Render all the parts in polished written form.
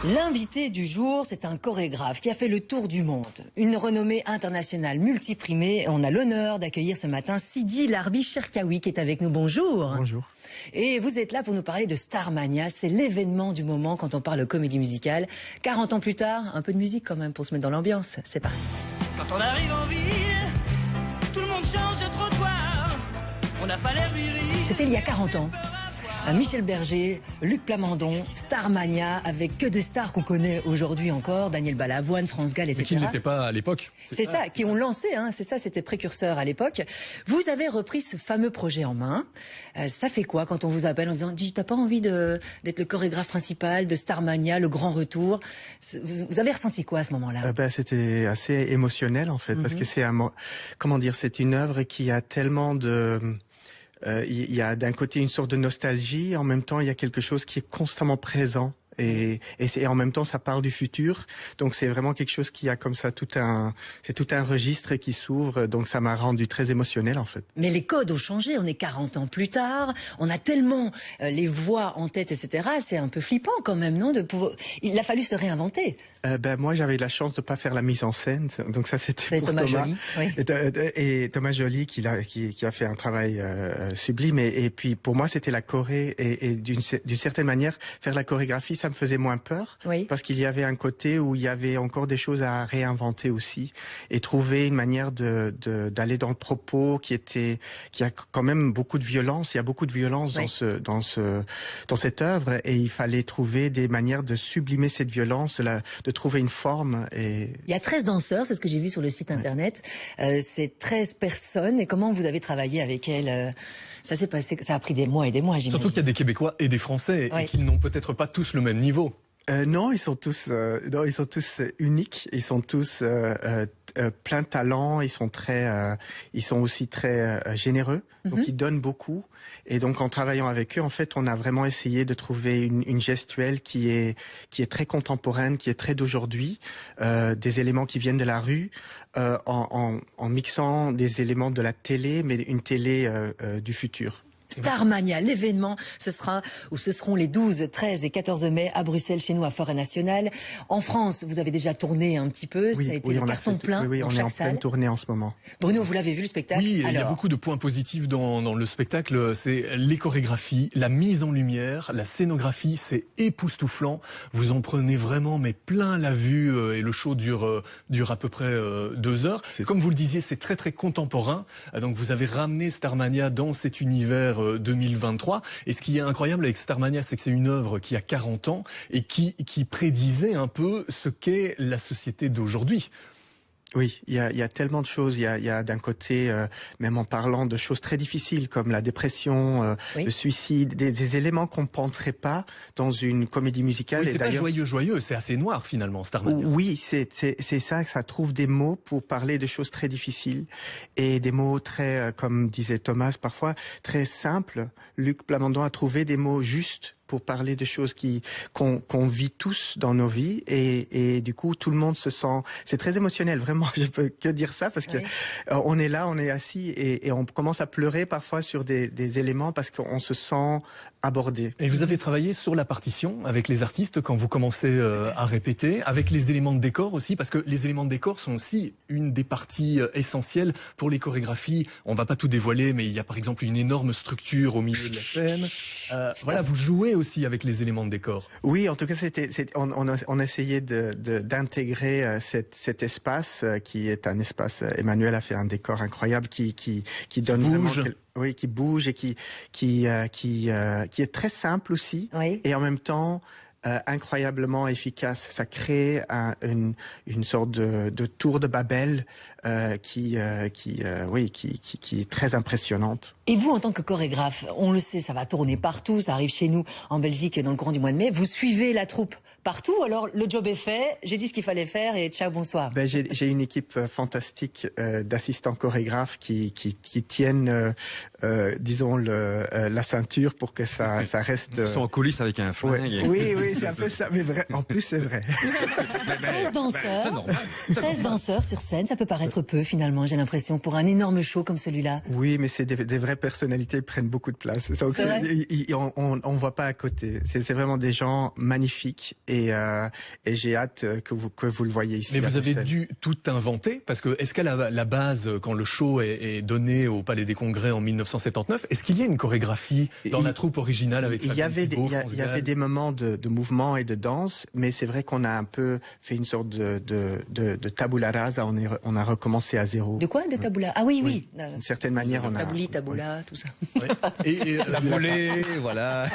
L'invité du jour, c'est un chorégraphe qui a fait le tour du monde. Une renommée internationale multiprimée. On a l'honneur d'accueillir ce matin Sidi Larbi Cherkaoui qui est avec nous. Bonjour. Bonjour. Et vous êtes là pour nous parler de Starmania. C'est l'événement du moment quand on parle comédie musicale. 40 ans plus tard, un peu de musique quand même pour se mettre dans l'ambiance. C'est parti. Quand on arrive en ville, tout le monde change de trottoir. On n'a pas l'air viril. C'était il y a 40 ans. Michel Berger, Luc Plamondon, Starmania, avec que des stars qu'on connaît aujourd'hui encore, Daniel Balavoine, France Gall, etc. Mais qui n'étaient pas à l'époque. C'est ça, qui ont lancé, c'est ça, c'était précurseur à l'époque. Vous avez repris ce fameux projet en main. Ça fait quoi quand on vous appelle en disant, t'as pas envie d'être le chorégraphe principal de Starmania, le grand retour? Vous avez ressenti quoi à ce moment-là? C'était assez émotionnel en fait, parce que c'est c'est une œuvre qui a tellement de... il y a d'un côté une sorte de nostalgie, en même temps il y a quelque chose qui est constamment présent. Et en même temps, ça parle du futur. Donc, c'est vraiment quelque chose qui a comme ça tout un registre qui s'ouvre. Donc, ça m'a rendu très émotionnel, en fait. Mais les codes ont changé. On est 40 ans plus tard. On a tellement les voix en tête, etc. C'est un peu flippant quand même, non? Il a fallu se réinventer. Moi, j'avais la chance de pas faire la mise en scène. Donc, ça, c'était pour Thomas. Joly, oui. Et Thomas Joly, qui a fait un travail sublime. Et puis, pour moi, c'était la choré. Et d'une certaine manière, faire la chorégraphie, ça me faisait moins peur, oui. Parce qu'il y avait un côté où il y avait encore des choses à réinventer aussi et trouver une manière d'aller dans le propos qui a quand même beaucoup de violence. Il y a beaucoup de violence oui. dans cette œuvre et il fallait trouver des manières de sublimer cette violence, de trouver une forme. Et il y a 13 danseurs, c'est ce que j'ai vu sur le site internet. C'est 13 personnes. Et comment vous avez travaillé avec elles? Ça s'est passé, ça a pris des mois et des mois, j'imagine. Surtout qu'il y a des Québécois et des Français et qu'ils n'ont peut-être pas tous le même niveau. Non, ils sont tous uniques. Ils sont tous plein de talent. Ils sont aussi très généreux. Donc ils donnent beaucoup. Et donc en travaillant avec eux, en fait, on a vraiment essayé de trouver une gestuelle qui est très contemporaine, qui est très d'aujourd'hui, des éléments qui viennent de la rue, en mixant des éléments de la télé, mais une télé du futur. Starmania, l'événement, ce seront les 12, 13 et 14 mai à Bruxelles, chez nous, à Forêt Nationale. En France, vous avez déjà tourné un petit peu, ça a été le carton plein oui, dans on chaque est en salle. pleine tournée en ce moment. Bruno, vous l'avez vu le spectacle? Oui, alors, il y a beaucoup de points positifs dans le spectacle. C'est les chorégraphies, la mise en lumière, la scénographie, c'est époustouflant. Vous en prenez vraiment mais plein la vue et le show dure à peu près 2 heures. Comme vous le disiez, c'est très très contemporain. Donc vous avez ramené Starmania dans cet univers 2023. Et ce qui est incroyable avec Starmania, c'est que c'est une œuvre qui a 40 ans et qui prédisait un peu ce qu'est la société d'aujourd'hui. Oui, il y a tellement de choses. Il y a d'un côté, même en parlant de choses très difficiles comme la dépression, le suicide, des éléments qu'on ne penserait pas dans une comédie musicale. Oui, c'est pas joyeux, c'est assez noir finalement, Starmania. Oui, c'est ça, que ça trouve des mots pour parler de choses très difficiles et des mots très, comme disait Thomas parfois, très simples. Luc Plamondon a trouvé des mots justes pour parler de choses qu'on vit tous dans nos vies et du coup tout le monde se sent, c'est très émotionnel, vraiment, je peux que dire ça parce que on est là, on est assis et on commence à pleurer parfois sur des éléments parce qu'on se sent abordé. Et vous avez travaillé sur la partition avec les artistes quand vous commencez à répéter, avec les éléments de décor aussi, parce que les éléments de décor sont aussi une des parties essentielles pour les chorégraphies. On va pas tout dévoiler, mais il y a par exemple une énorme structure au milieu de la scène. Voilà, vous jouez aussi avec les éléments de décor. Oui, en tout cas, on essayait d'intégrer cet espace qui est un espace. Emmanuel a fait un décor incroyable qui donne bouge. Vraiment. Oui, qui bouge et qui est très simple aussi, et en même temps incroyablement efficace. Ça crée une sorte de tour de Babel qui est très impressionnante. Et vous, en tant que chorégraphe, on le sait, ça va tourner partout, ça arrive chez nous en Belgique dans le courant du mois de mai. Vous suivez la troupe partout, alors le job est fait, j'ai dit ce qu'il fallait faire et ciao, bonsoir. J'ai une équipe fantastique d'assistants chorégraphes qui tiennent disons la ceinture pour que ça reste. Ils sont en coulisses avec un flingue. Oui, c'est un peu ça. Mais vrai, en plus, c'est vrai. 13 danseurs sur scène, ça peut paraître peu finalement, j'ai l'impression, pour un énorme show comme celui-là. Oui, mais c'est des vraies personnalités, ils prennent beaucoup de place. Donc, on voit pas à côté. C'est vraiment des gens magnifiques et j'ai hâte que vous le voyez ici. Mais vous avez dû tout inventer, parce que est-ce qu'à la base, quand le show est donné au Palais des Congrès en 1979, est-ce qu'il y a une chorégraphie dans la troupe originale avec il y avait des moments de mouvement et de danse, mais c'est vrai qu'on a un peu fait une sorte de tabula rasa, on a recommencé à zéro. De quoi? De tabula? Ah oui. D'une certaine manière, on a... Tabula, tout ça. Ouais. Et la volée, voilà.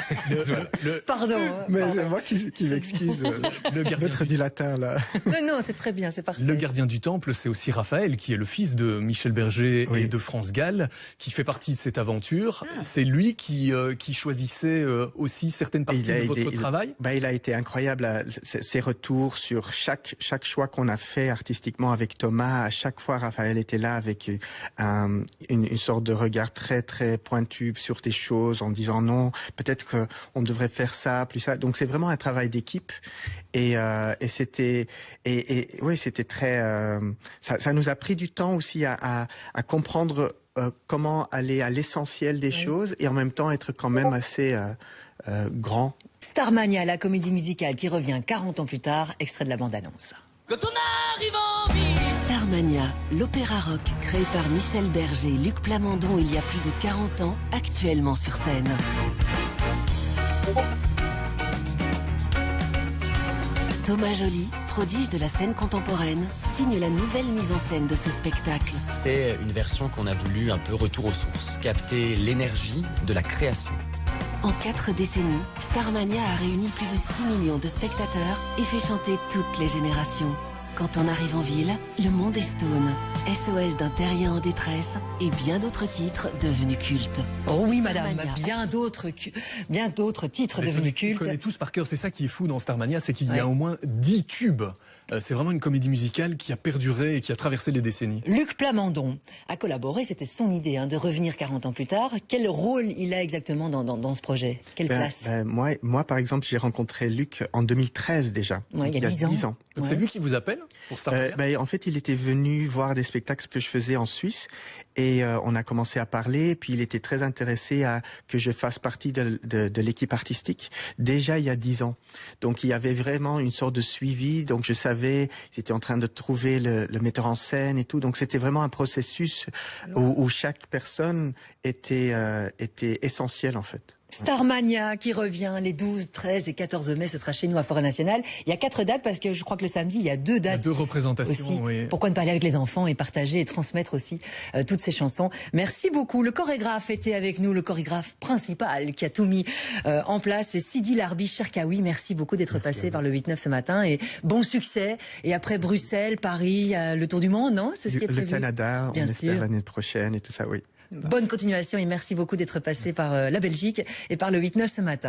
Pardon. Mais c'est moi qui m'excuse. Le gardien Votre dilateur, là. Non, c'est très bien, c'est parfait. Le gardien du temple, c'est aussi Raphaël, qui est le fils de Michel Berger et de France Gall, qui fait partie de cette aventure. C'est lui qui choisissait aussi certaines parties de votre travail. Il a été incroyable, ses retours sur chaque choix qu'on a fait artistiquement avec Thomas. À chaque fois, Raphaël était là avec une sorte de regard très très pointu sur des choses, en disant non, peut-être qu'on devrait faire ça, plus ça. Donc c'est vraiment un travail d'équipe et c'était très ça nous a pris du temps aussi à comprendre comment aller à l'essentiel des choses et en même temps être quand même assez grand. Starmania, la comédie musicale qui revient 40 ans plus tard, extrait de la bande-annonce. Quand on arrive en ville. Starmania, l'opéra rock créé par Michel Berger et Luc Plamondon il y a plus de 40 ans, actuellement sur scène. Thomas Joly, prodige de la scène contemporaine, signe la nouvelle mise en scène de ce spectacle. C'est une version qu'on a voulu un peu retour aux sources, capter l'énergie de la création. En 4 décennies, Starmania a réuni plus de 6 millions de spectateurs et fait chanter toutes les générations. Quand on arrive en ville, Le Monde est Stone, SOS d'un terrien en détresse et bien d'autres titres devenus cultes. Oh oui, madame, bien d'autres titres devenus cultes. On connaît tous par cœur, c'est ça qui est fou dans Starmania, c'est qu'il y a au moins 10 tubes. C'est vraiment une comédie musicale qui a perduré et qui a traversé les décennies. Luc Plamondon a collaboré, c'était son idée de revenir 40 ans plus tard. Quel rôle il a exactement dans ce projet? Quelle place? Moi, par exemple, j'ai rencontré Luc en 2013 déjà. Il y a 10 ans. Donc c'est lui qui vous appelle pour Starmania? En fait, il était venu voir des spectacles que je faisais en Suisse et on a commencé à parler. Puis il était très intéressé à que je fasse partie de l'équipe artistique déjà il y a 10 ans. Donc il y avait vraiment une sorte de suivi. Donc je savais, ils étaient en train de trouver le metteur en scène et tout. Donc c'était vraiment un processus où chaque personne était essentielle en fait. Starmania qui revient les 12, 13 et 14 mai, ce sera chez nous à Forêt Nationale. Il y a 4 dates parce que je crois que le samedi, il y a 2 dates. Il y a 2 représentations, aussi. Oui. Pourquoi ne pas aller avec les enfants et partager et transmettre aussi toutes ces chansons. Merci beaucoup. Le chorégraphe était avec nous, le chorégraphe principal qui a tout mis en place. C'est Sidi Larbi Cherkaoui. Merci beaucoup d'être passé par le 8-9 ce matin et bon succès. Et après Bruxelles, Paris, le tour du monde, non? C'est ce qui est prévu. Le Canada, bien on sûr. espère l'année prochaine et tout ça, oui. Bonne continuation et merci beaucoup d'être passé par la Belgique et par le 8-9 ce matin.